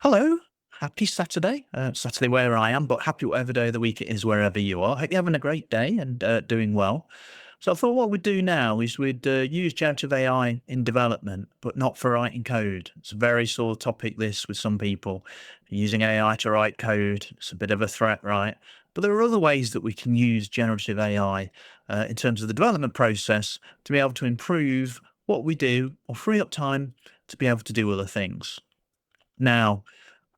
Hello, happy Saturday. Saturday where I am, but happy whatever day of the week it is wherever you are. Hope you're having a great day and doing well. So I thought what we'd do now is we'd use generative AI in development, but not for writing code. It's a very sore topic, this, with some people. Using AI to write code, it's a bit of a threat, right? But there are other ways that we can use generative AI in terms of the development process to be able to improve what we do or free up time to be able to do other things. Now,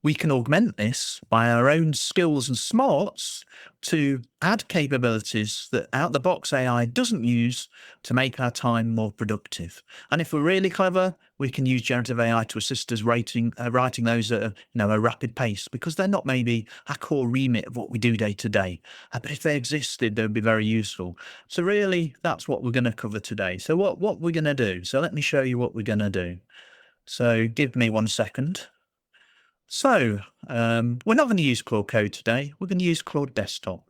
we can augment this by our own skills and smarts to add capabilities that out the box AI doesn't use to make our time more productive. And if we're really clever, we can use generative AI to assist us writing those at a rapid pace because they're not maybe our core remit of what we do day to day. But if they existed, they'd be very useful. So really, that's what we're going to cover today. So what we're going to do. So let me show you what we're going to do. So give me 1 second. So, we're not going to use Claude Code today. We're going to use Claude Desktop.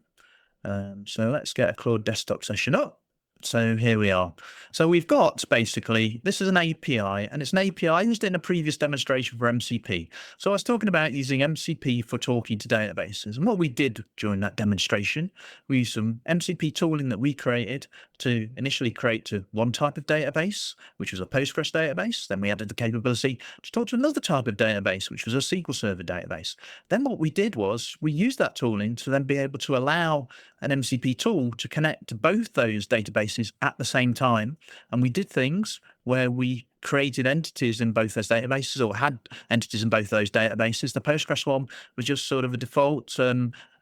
So let's get a Claude Desktop session up. So here we are. So we've got basically, this is an API, and it's an API I used in a previous demonstration for MCP. So I was talking about using MCP for talking to databases. And what we did during that demonstration, we used some MCP tooling that we created to initially create to one type of database, which was a Postgres database. Then we added the capability to talk to another type of database, which was a SQL Server database. Then what we did was we used that tooling to then be able to allow an MCP tool to connect to both those databases at the same time. And we did things where we created entities in both those databases or had entities in both those databases. The Postgres one was just sort of a default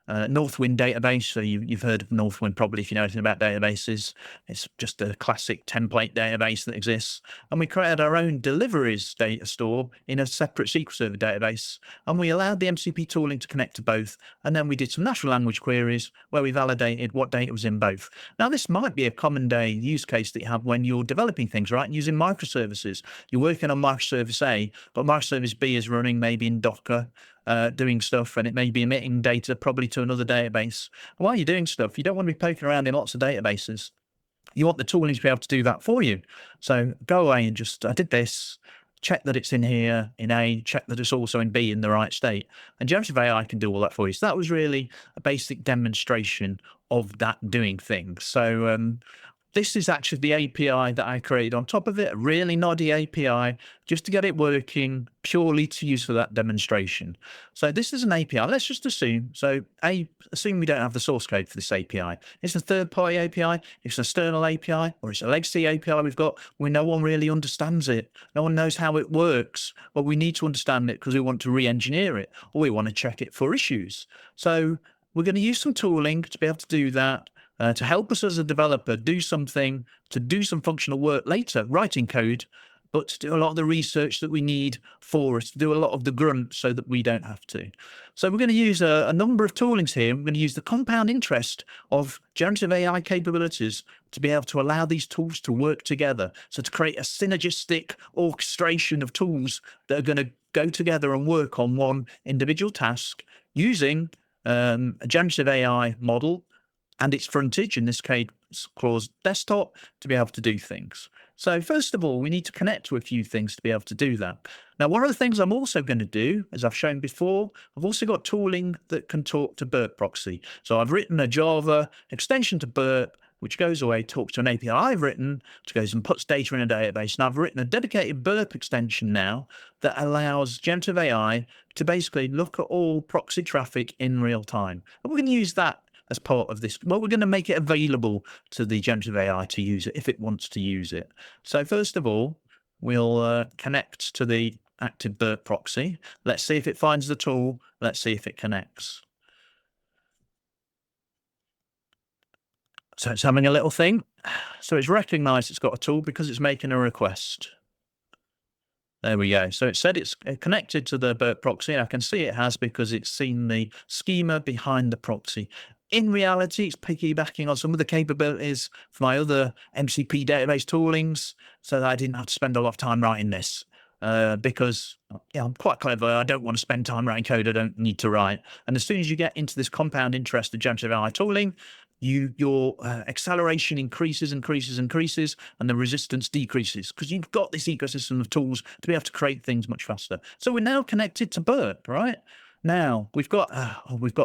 NorthWind database. So you've heard of NorthWind probably if you know anything about databases. It's just a classic template database that exists. And we created our own deliveries data store in a separate SQL Server database. And we allowed the MCP tooling to connect to both. And then we did some natural language queries where we validated what data was in both. Now, this might be a common day use case that you have when you're developing things, right? Using microservices. You're working on microservice A, but microservice B is running maybe in Docker, doing stuff, and it may be emitting data probably to another database. And while you're doing stuff, you don't want to be poking around in lots of databases. You want the tooling to be able to do that for you. So go away and just, I did this, check that it's in here in A, check that it's also in B in the right state. And generative AI can do all that for you. So that was really a basic demonstration of that doing things. So this is actually the API that I created on top of it, a really noddy API, just to get it working purely to use for that demonstration. So this is an API. Let's just assume. So assume we don't have the source code for this API. It's a third-party API, it's an external API, or it's a legacy API we've got where no one really understands it. No one knows how it works, but we need to understand it because we want to re-engineer it, or we want to check it for issues. So we're going to use some tooling to be able to do that. To help us as a developer do something, to do some functional work later, writing code, but to do a lot of the research that we need for us, to do a lot of the grunt so that we don't have to. So we're going to use a number of toolings here. We're going to use the compound interest of generative AI capabilities to be able to allow these tools to work together. So to create a synergistic orchestration of tools that are going to go together and work on one individual task using a generative AI model and its frontage, in this case, Claude Desktop, to be able to do things. So first of all, we need to connect to a few things to be able to do that. Now, one of the things I'm also going to do, as I've shown before, I've also got tooling that can talk to Burp proxy. So I've written a Java extension to Burp, which goes away, talks to an API I've written, which goes and puts data in a database. And I've written a dedicated Burp extension now that allows generative AI to basically look at all proxy traffic in real time. And we're going to use that as part of this. Well, we're going to make it available to the generative AI to use it if it wants to use it. So first of all, we'll connect to the active Burp proxy. Let's see if it finds the tool. Let's see if it connects. So it's having a little thing. So it's recognized it's got a tool because it's making a request. There we go. So it said it's connected to the Burp proxy. I can see it has because it's seen the schema behind the proxy. In reality, it's piggybacking on some of the capabilities for my other MCP database toolings so that I didn't have to spend a lot of time writing this. Because I'm quite clever. I don't want to spend time writing code I don't need to write. And as soon as you get into this compound interest of generative AI tooling, your acceleration increases, and the resistance decreases because you've got this ecosystem of tools to be able to create things much faster. So we're now connected to Burp, right? Now we've got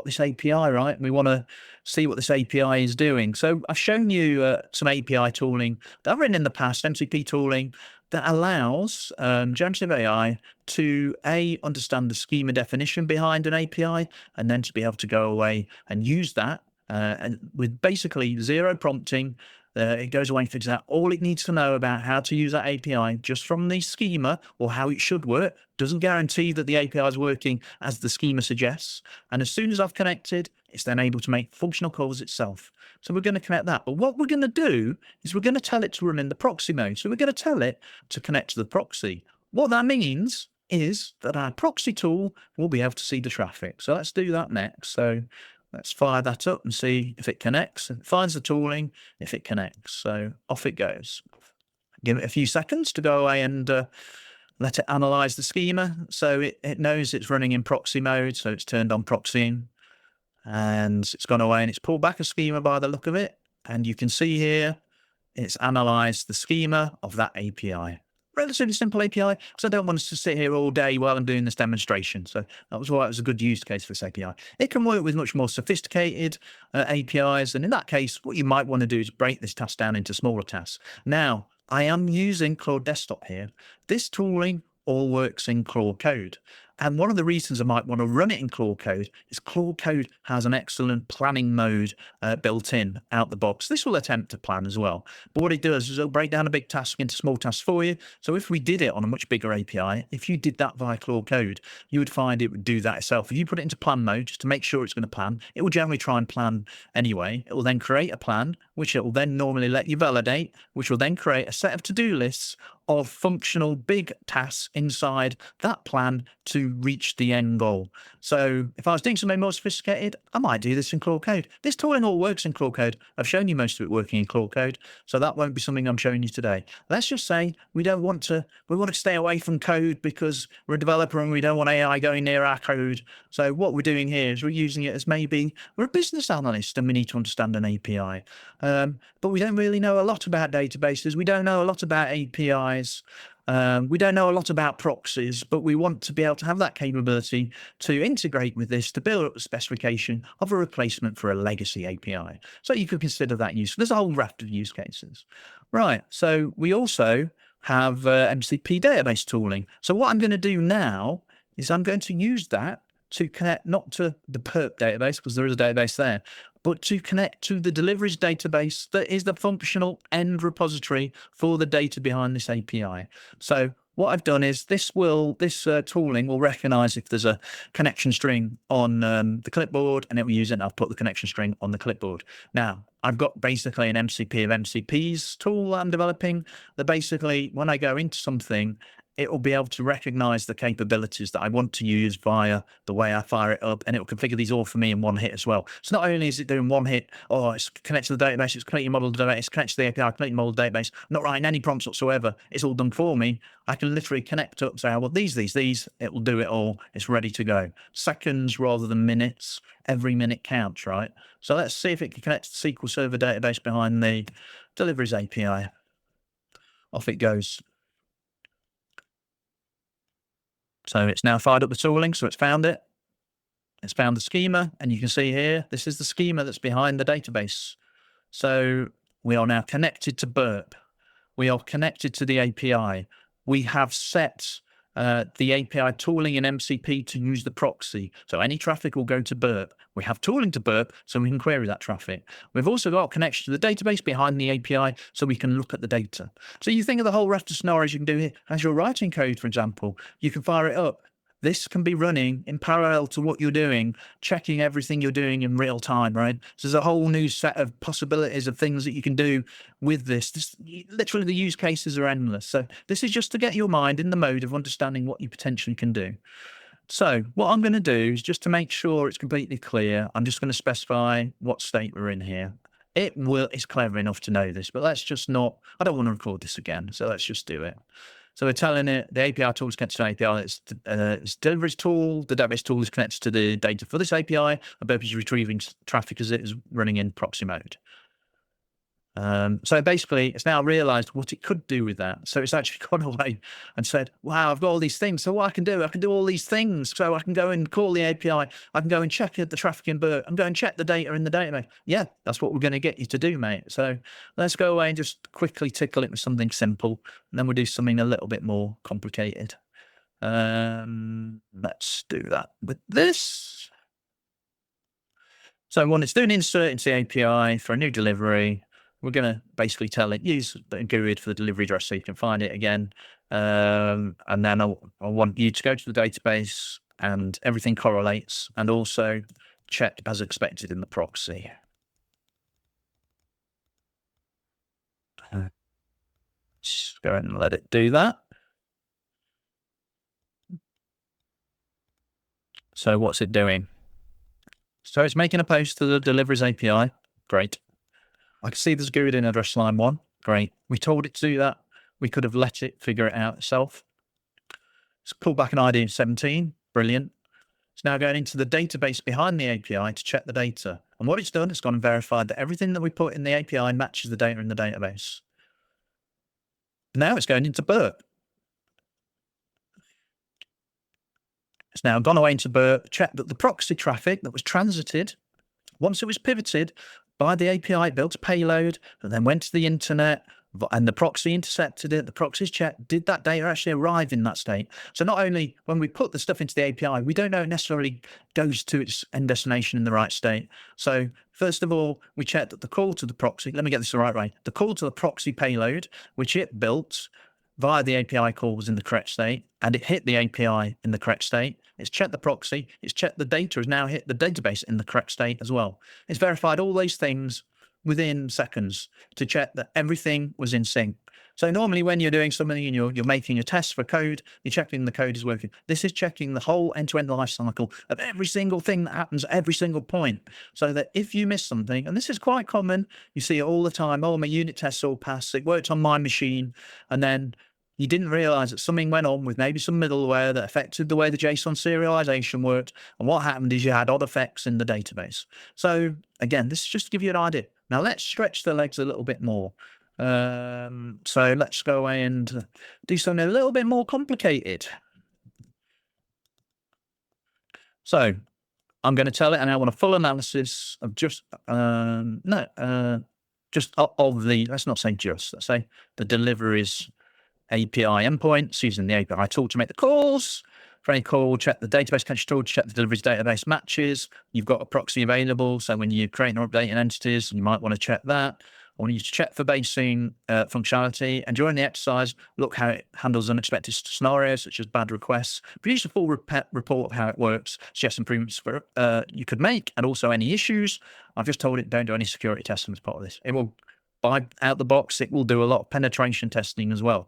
this API, right? And we want to see what this API is doing. So I've shown you some API tooling that I've written in the past, MCP tooling that allows generative AI to understand the schema definition behind an API, and then to be able to go away and use that and with basically zero prompting. It goes away and figures out all it needs to know about how to use that API just from the schema or how it should work. Doesn't guarantee that the API is working as the schema suggests. And as soon as I've connected, it's then able to make functional calls itself. So we're going to connect that. But what we're going to do is we're going to tell it to run in the proxy mode. So we're going to tell it to connect to the proxy. What that means is that our proxy tool will be able to see the traffic. So let's do that next. So let's fire that up and see if it connects. It finds the tooling, if it connects. So off it goes. Give it a few seconds to go away and let it analyze the schema. So it knows it's running in proxy mode. So it's turned on proxying, and it's gone away and it's pulled back a schema by the look of it. And you can see here, it's analyzed the schema of that API. Relatively simple API, because I don't want us to sit here all day while I'm doing this demonstration. So that was why it was a good use case for this API. It can work with much more sophisticated APIs. And in that case, what you might want to do is break this task down into smaller tasks. Now, I am using Claude Desktop here. This tooling all works in Claude Code. And one of the reasons I might want to run it in Claude Code is Claude Code has an excellent planning mode built in out the box. This will attempt to plan as well. But what it does is it'll break down a big task into small tasks for you. So if we did it on a much bigger API, if you did that via Claude Code, you would find it would do that itself. If you put it into plan mode just to make sure it's going to plan, it will generally try and plan anyway. It will then create a plan, which it will then normally let you validate, which will then create a set of to-do lists of functional big tasks inside that plan to reach the end goal. So if I was doing something more sophisticated, I might do this in Claude Code. This tooling all works in Claude Code. I've shown you most of it working in Claude Code, so that won't be something I'm showing you today. Let's just say we want to stay away from code because we're a developer and we don't want AI going near our code. So what we're doing here is we're using it as maybe we're a business analyst and we need to understand an API. But we don't really know a lot about databases. We don't know a lot about APIs. We don't know a lot about proxies, but we want to be able to have that capability to integrate with this to build up a specification of a replacement for a legacy API. So you could consider that use. There's a whole raft of use cases. Right. So we also have MCP database tooling. So what I'm going to do now is I'm going to use that to connect not to the perp database, because there is a database there, but to connect to the deliveries database that is the functional end repository for the data behind this API. So what I've done is this tooling will recognize if there's a connection string on the clipboard, and it will use it, and I'll put the connection string on the clipboard. Now, I've got basically an MCP of MCPs tool that I'm developing that basically, when I go into something, it will be able to recognize the capabilities that I want to use via the way I fire it up, and it will configure these all for me in one hit as well. So not only is it doing one hit, it's connected to the database, it's connecting model database, it's connected to the API, connecting model database, not writing any prompts whatsoever. It's all done for me. I can literally connect up, say, well, these, it will do it all. It's ready to go. Seconds rather than minutes. Every minute counts, right? So let's see if it can connect to the SQL Server database behind the deliveries API. Off it goes. So it's now fired up the tooling, so it's found it. It's found the schema, and you can see here, this is the schema that's behind the database. So we are now connected to Burp. We are connected to the API. We have set the API tooling in MCP to use the proxy. So any traffic will go to Burp. We have tooling to Burp, so we can query that traffic. We've also got connection to the database behind the API, so we can look at the data. So you think of the whole raft of scenarios you can do here. As you're writing code, for example, you can fire it up. This can be running in parallel to what you're doing, checking everything you're doing in real time, right? So there's a whole new set of possibilities of things that you can do with this. Literally, the use cases are endless. So this is just to get your mind in the mode of understanding what you potentially can do. So what I'm going to do is, just to make sure it's completely clear, I'm just going to specify what state we're in here. It's clever enough to know this, but let's just not, I don't want to record this again. So let's just do it. So we're telling it the API tool is connected to an API. It's deliveries tool. The database tool is connected to the data for this API. And purpose is retrieving traffic as it is running in proxy mode. So basically, it's now realized what it could do with that. So it's actually gone away and said, wow, I've got all these things. So what I can do all these things. So I can go and call the API. I can go and check the traffic in BERT. I'm going to check the data in the database. Yeah, that's what we're going to get you to do, mate. So let's go away and just quickly tickle it with something simple. And then we'll do something a little bit more complicated. Let's do that with this. So when it's doing insert into the API for a new delivery, we're going to basically tell it use the GUID for the delivery address so you can find it again. And then I want you to go to the database and everything correlates and also check as expected in the proxy. Just go ahead and let it do that. So what's it doing? So it's making a post to the deliveries API. Great. I can see there's GUID in address line 1. Great. We told it to do that. We could have let it figure it out itself. It's called back an ID of 17. Brilliant. It's now going into the database behind the API to check the data. And what it's done, it's gone and verified that everything that we put in the API matches the data in the database. Now it's going into BERT. It's now gone away into BERT, checked that the proxy traffic that was transited, once it was pivoted by the API, it built a payload and then went to the internet and the proxy intercepted it. The proxy's checked, did that data actually arrive in that state? So not only when we put the stuff into the API, we don't know it necessarily goes to its end destination in the right state. So first of all, we checked that the call to the proxy, let me get this the right way, the call to the proxy payload, which it built via the API call was in the correct state, and it hit the API in the correct state. It's checked the proxy, it's checked the data has now hit the database in the correct state as well. It's verified all these things within seconds to check that everything was in sync. So normally when you're doing something and you're making a test for code, you're checking the code is working. This is checking the whole end-to-end life cycle of every single thing that happens at every single point. So that if you miss something, and this is quite common, you see it all the time, oh, my unit tests all passed, it worked on my machine, and then you didn't realize that something went on with maybe some middleware that affected the way the JSON serialization worked. And what happened is you had odd effects in the database. So again, this is just to give you an idea. Now let's stretch the legs a little bit more. So let's go away and do something a little bit more complicated. So I'm going to tell it, and I want a full analysis of just of the, let's not say just, let's say the deliveries API endpoints using the API tool to make the calls. For any call, check the database cache tool to check the deliveries database matches. You've got a proxy available, so when you create or updating entities, you might want to check that. I want you to check for basing functionality, and during the exercise, look how it handles unexpected scenarios such as bad requests. Produce a full report of how it works, suggest improvements for you could make, and also any issues. I've just told it don't do any security testing as part of this. It will, out the box, it will do a lot of penetration testing as well.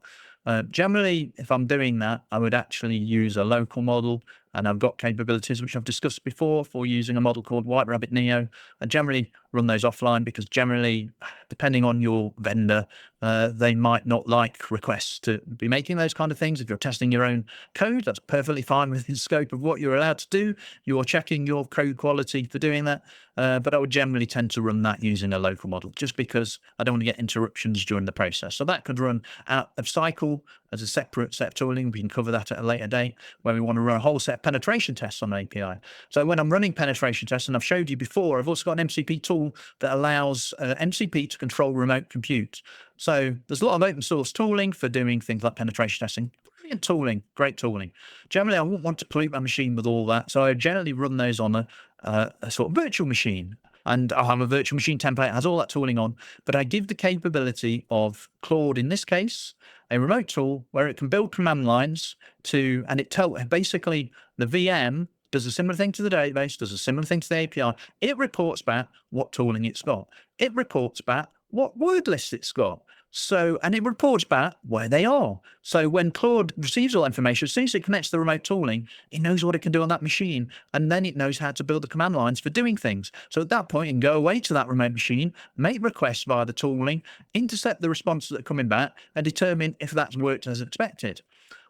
Generally, if I'm doing that, I would actually use a local model, and I've got capabilities which I've discussed before for using a model called White Rabbit Neo. I generally run those offline because generally, depending on your vendor, they might not like requests to be making those kind of things. If you're testing your own code, that's perfectly fine within the scope of what you're allowed to do. You're checking your code quality for doing that. But I would generally tend to run that using a local model just because I don't want to get interruptions during the process. So that could run out of cycle as a separate set of tooling. We can cover that at a later date where we want to run a whole set of penetration tests on API. So when I'm running penetration tests, and I've showed you before, I've also got an MCP tool that allows MCP to control remote compute. So there's a lot of open source tooling for doing things like penetration testing. Brilliant tooling, great tooling. Generally, I wouldn't want to pollute my machine with all that. So I generally run those on a sort of virtual machine. And I'll have a virtual machine template, has all that tooling on, but I give the capability of Claude, in this case, a remote tool where it can build command lines to, and it basically the VM does a similar thing to the database, does a similar thing to the API. It reports back what tooling it's got. It reports back what word lists it's got. So, and it reports back where they are. So when Claude receives all that information, as soon as it connects to the remote tooling, it knows what it can do on that machine. And then it knows how to build the command lines for doing things. So at that point, it can go away to that remote machine, make requests via the tooling, intercept the responses that are coming back, and determine if that's worked as expected.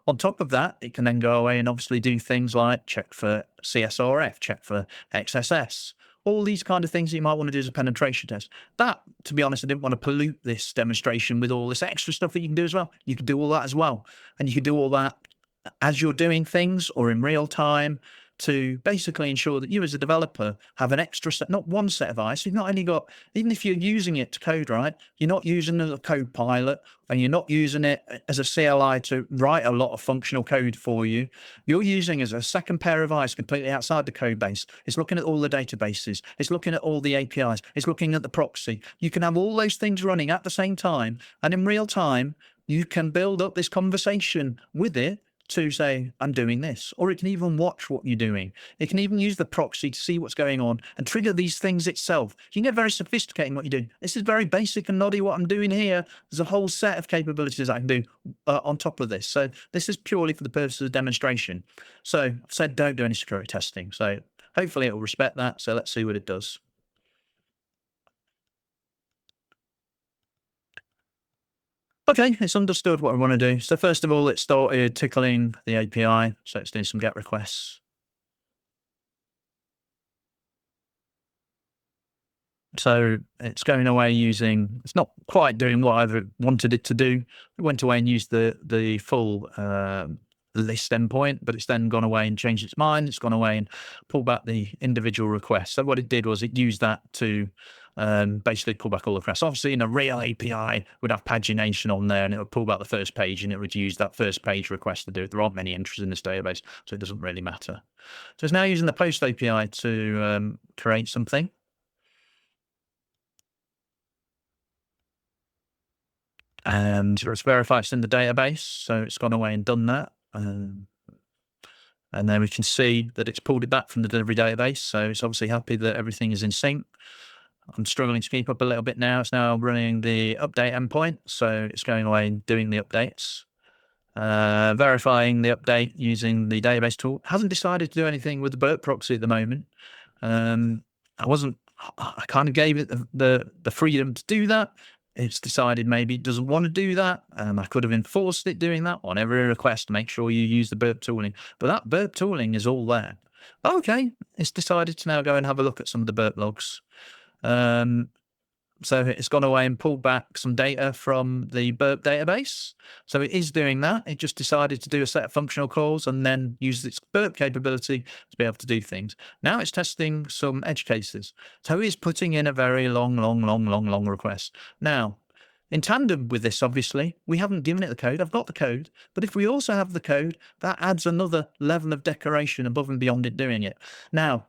On top of that, it can then go away and obviously do things like check for CSRF, check for XSS, all these kind of things that you might want to do as a penetration test. That, to be honest, I didn't want to pollute this demonstration with all this extra stuff that you can do as well. You can do all that as well. And you can do all that as you're doing things or in real time to basically ensure that you as a developer have an extra set, not one set of eyes. So you've not only got, even if you're using it to code, right, you're not using it as a code pilot and you're not using it as a CLI to write a lot of functional code for you. You're using as a second pair of eyes completely outside the code base. It's looking at all the databases. It's looking at all the APIs. It's looking at the proxy. You can have all those things running at the same time. And in real time, you can build up this conversation with it to say, I'm doing this, or it can even watch what you're doing. It can even use the proxy to see what's going on and trigger these things itself. You can get very sophisticated in what you're doing. This is very basic and noddy what I'm doing here. There's a whole set of capabilities I can do on top of this. So this is purely for the purpose of demonstration. So I've said don't do any security testing. So hopefully it will respect that. So let's see what it does. Okay, it's understood what I want to do. So first of all, it started tickling the API. So it's doing some GET requests. So it's going away using, it's not quite doing what I wanted it to do. It went away and used the full list endpoint, but it's then gone away and changed its mind. It's gone away and pulled back the individual requests. So what it did was it used that to basically pull back all the requests. Obviously, in a real API, would have pagination on there, and it would pull back the first page, and it would use that first page request to do it. There aren't many entries in this database, so it doesn't really matter. So it's now using the post API to create something. And it's verified it's in the database. So it's gone away and done that. And then we can see that it's pulled it back from the delivery database. So it's obviously happy that everything is in sync. I'm struggling to keep up a little bit now. It's now running the update endpoint. So it's going away and doing the updates. Verifying the update using the database tool. Hasn't decided to do anything with the burp proxy at the moment. I kind of gave it the freedom to do that. It's decided maybe it doesn't want to do that. I could have enforced it doing that on every request to make sure you use the burp tooling. But that burp tooling is all there. Okay, it's decided to now go and have a look at some of the burp logs. So it's gone away and pulled back some data from the burp database. So it is doing that. It just decided to do a set of functional calls and then use its burp capability to be able to do things. Now it's testing some edge cases. So it is putting in a very long request. Now, in tandem with this, obviously, we haven't given it the code. I've got the code. But if we also have the code, that adds another level of decoration above and beyond it doing it. Now,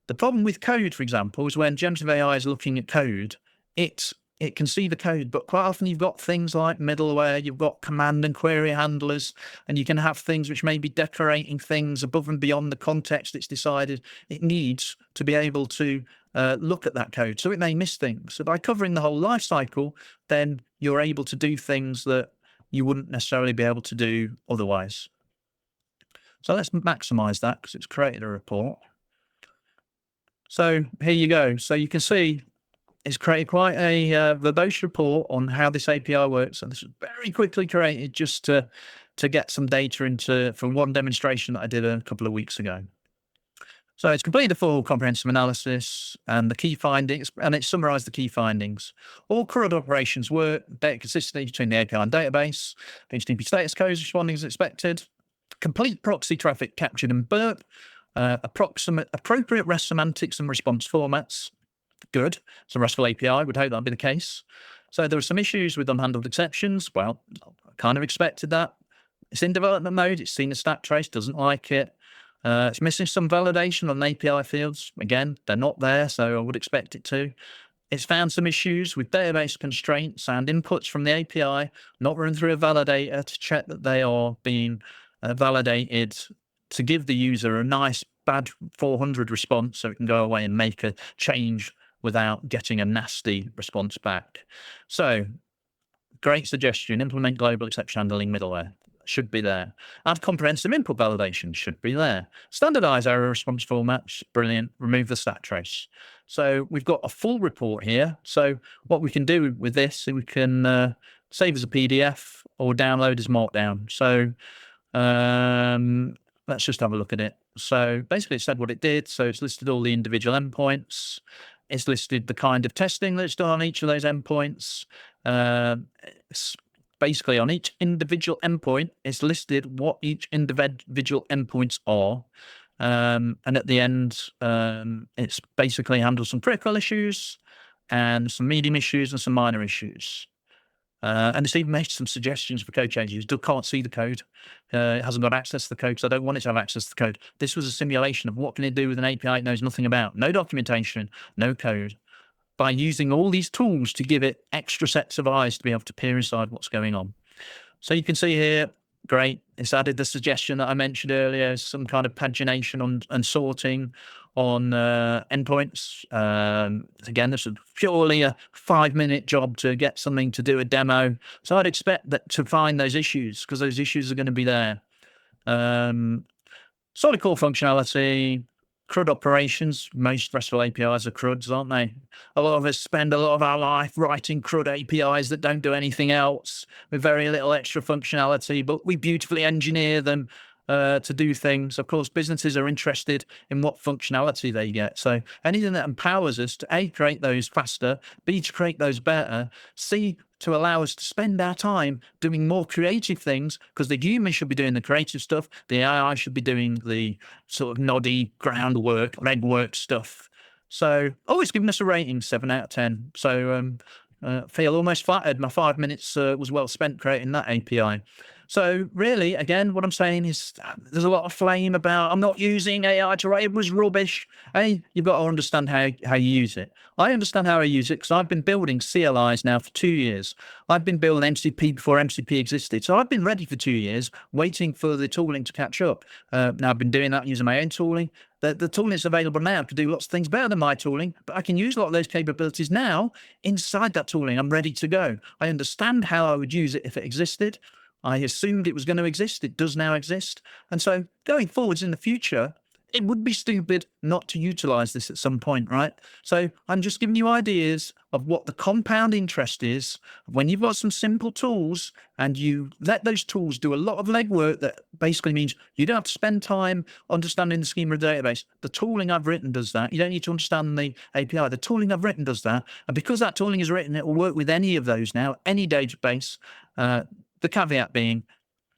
the problem with code, for example, is when generative AI is looking at code, it can see the code, but quite often you've got things like middleware, you've got command and query handlers, and you can have things which may be decorating things above and beyond the context it's decided it needs to be able to look at that code. So it may miss things. So by covering the whole life cycle, then you're able to do things that you wouldn't necessarily be able to do otherwise. So let's maximize that because it's created a report. So here you go. So you can see it's created quite a verbose report on how this API works, and this was very quickly created just to get some data into from one demonstration that I did a couple of weeks ago. So it's completed a full comprehensive analysis and the key findings, and it summarized the key findings. All current operations work, data consistency between the API and database, the HTTP status code is responding as expected, complete proxy traffic captured in burp, appropriate REST semantics and response formats. Good. It's a RESTful API. Would hope that'd be the case. So there were some issues with unhandled exceptions. Well, I kind of expected that. It's in development mode. It's seen a stack trace, doesn't like it. It's missing some validation on API fields. Again, they're not there, so I would expect it to. It's found some issues with database constraints and inputs from the API, not run through a validator to check that they are being validated to give the user a nice bad 400 response so it can go away and make a change without getting a nasty response back. So great suggestion. Implement global exception handling middleware. Should be there. Add comprehensive input validation. Should be there. Standardize error response formats. Brilliant. Remove the stat trace. So we've got a full report here. So what we can do with this, we can save as a PDF or download as Markdown. So let's just have a look at it. So basically it said what it did. So it's listed all the individual endpoints. It's listed the kind of testing that's done on each of those endpoints. It's basically on each individual endpoint, it's listed what each individual endpoints are. And at the end, it's basically handled some critical issues and some medium issues and some minor issues. And it's even made some suggestions for code changes. Still can't see the code. It hasn't got access to the code, so I don't want it to have access to the code. This was a simulation of what can it do with an API it knows nothing about. No documentation, no code. By using all these tools to give it extra sets of eyes to be able to peer inside what's going on. So you can see here, great. It's added the suggestion that I mentioned earlier, some kind of pagination and sorting on endpoints. Again, this is purely a 5-minute job to get something to do a demo. So I'd expect that to find those issues because those issues are going to be there. Solid core functionality, CRUD operations. Most RESTful APIs are CRUDs, aren't they? A lot of us spend a lot of our life writing CRUD APIs that don't do anything else with very little extra functionality, but we beautifully engineer them to do things. Of course, businesses are interested in what functionality they get. So anything that empowers us to A, create those faster, B, to create those better, C, to allow us to spend our time doing more creative things, because the human should be doing the creative stuff. The AI should be doing the sort of noddy groundwork, legwork stuff. So, it's given us a rating, 7 out of 10. So, feel almost flattered. My 5 minutes was well spent creating that API. So really, again, what I'm saying is there's a lot of flame about I'm not using AI to write. It was rubbish. Hey, you've got to understand how you use it. I understand how I use it because I've been building CLIs now for 2 years. I've been building MCP before MCP existed. So I've been ready for 2 years, waiting for the tooling to catch up. Now I've been doing that using my own tooling. The tooling is available now to do lots of things better than my tooling, but I can use a lot of those capabilities now inside that tooling. I'm ready to go. I understand how I would use it if it existed. I assumed it was going to exist. It does now exist. And so going forwards in the future, it would be stupid not to utilize this at some point, right? So I'm just giving you ideas of what the compound interest is when you've got some simple tools and you let those tools do a lot of legwork that basically means you don't have to spend time understanding the schema of the database. The tooling I've written does that. You don't need to understand the API. The tooling I've written does that. And because that tooling is written, it will work with any of those now, any database. The caveat being,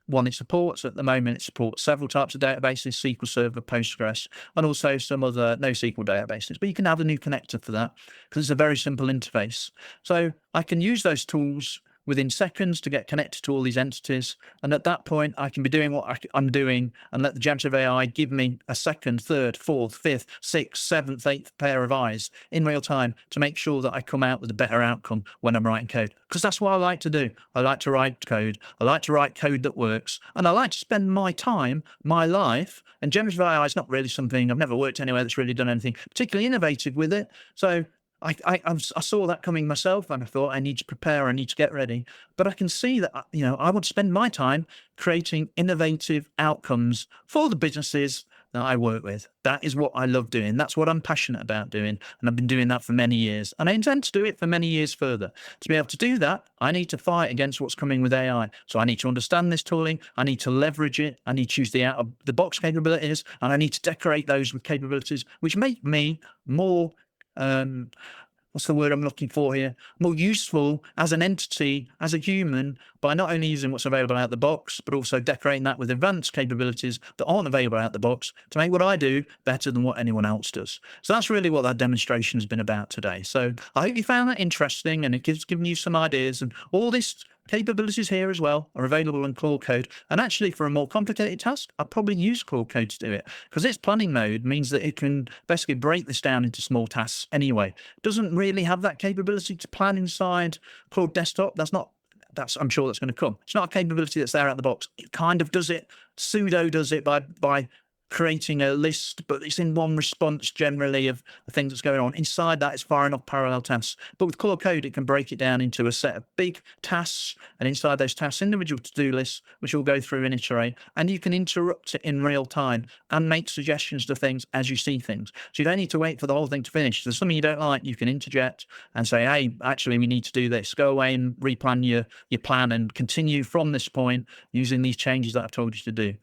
one, it supports at the moment, it supports several types of databases, SQL Server, Postgres, and also some other NoSQL databases. But you can have a new connector for that because it's a very simple interface. So I can use those tools within seconds to get connected to all these entities. And at that point, I can be doing what I'm doing and let the generative AI give me a second, third, fourth, fifth, sixth, seventh, eighth pair of eyes in real time to make sure that I come out with a better outcome when I'm writing code. Because that's what I like to do. I like to write code. I like to write code that works. And I like to spend my time, my life, and generative AI is not really something, I've never worked anywhere that's really done anything particularly innovative with it. So I saw that coming myself and I thought I need to prepare, I need to get ready. But I can see that, I want to spend my time creating innovative outcomes for the businesses that I work with. That is what I love doing. That's what I'm passionate about doing. And I've been doing that for many years. And I intend to do it for many years further. To be able to do that, I need to fight against what's coming with AI. So I need to understand this tooling. I need to leverage it. I need to use the out-of-the-box capabilities. And I need to decorate those with capabilities which make me more what's the word I'm looking for here? More useful as an entity, as a human, by not only using what's available out the box, but also decorating that with advanced capabilities that aren't available out the box to make what I do better than what anyone else does. So that's really what that demonstration has been about today. So I hope you found that interesting and it gives given you some ideas, and all this capabilities here as well are available in Claude Code. And actually, for a more complicated task, I'd probably use Claude Code to do it because its planning mode means that it can basically break this down into small tasks anyway. It doesn't really have that capability to plan inside Claude Desktop. I'm sure that's going to come. It's not a capability that's there out the box. It kind of does it, pseudo does it by creating a list, but it's in one response generally of the things that's going on. Inside that, it's firing off parallel tasks. But with Claude Code, it can break it down into a set of big tasks, and inside those tasks, individual to-do lists, which will go through and iterate, and you can interrupt it in real time and make suggestions to things as you see things. So you don't need to wait for the whole thing to finish. If there's something you don't like, you can interject and say, hey, actually, we need to do this. Go away and replan your plan and continue from this point using these changes that I've told you to do.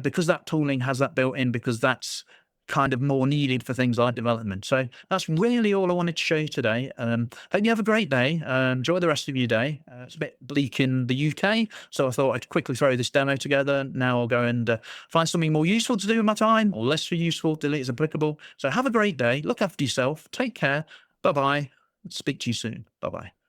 Because that tooling has that built in, because that's kind of more needed for things like development. So that's really all I wanted to show you today. Hope you have a great day. Enjoy the rest of your day. It's a bit bleak in the UK, so I thought I'd quickly throw this demo together. Now I'll go and find something more useful to do with my time, or less useful, delete as applicable. So have a great day. Look after yourself. Take care. Bye-bye. Speak to you soon. Bye-bye.